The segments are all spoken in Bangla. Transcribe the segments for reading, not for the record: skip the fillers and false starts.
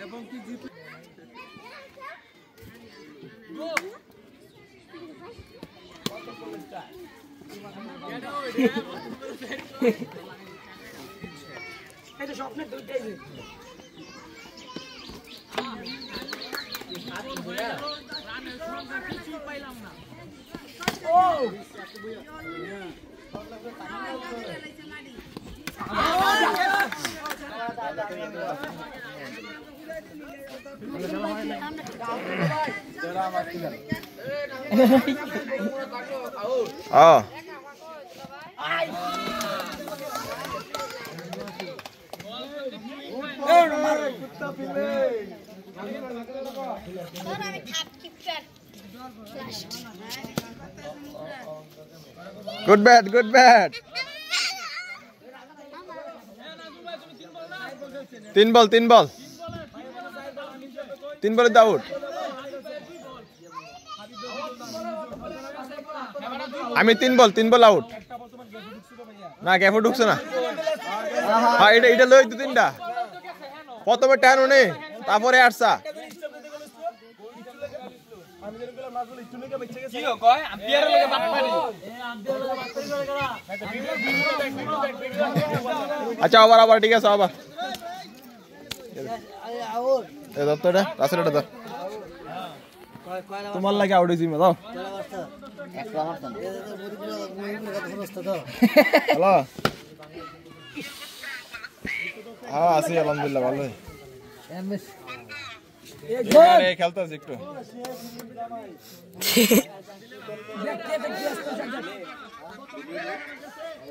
এবং কি জিত এটা স্বপ্নের দুইটাই যে রানের সংখ্যা কিছু পাইলাম না ও Good bat, good bat. 3 ball. 3 ball out. আমি 3 ball out. না ক্যাফে ঢুকছে না। হ্যাঁ এটা লই দু তিনটা। প্রথমে টান উনি তারপরে আটসা। আচ্ছা আবার ঠিক আছে আবার তোমার লাগে আউট হয়েছি দাও হ্যালো হ্যাঁ আছি আলহামদুলিল্লাহ ভালো খেলতেছি একটু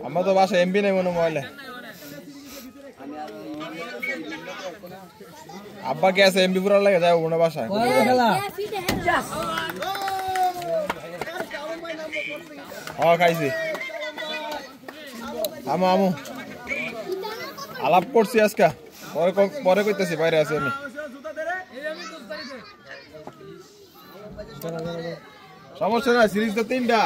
আমার তো বাসা এমবি নেই মনে মোবাইলে আব্বা কে আছে এমবি পুরা লাগে যাও ওনা বাসায় খাইছি আমু আলাপ করছি আজকে পরে কইতেছি বাইরে আছি আমি সমস্যা না সিরিজ তো 3টা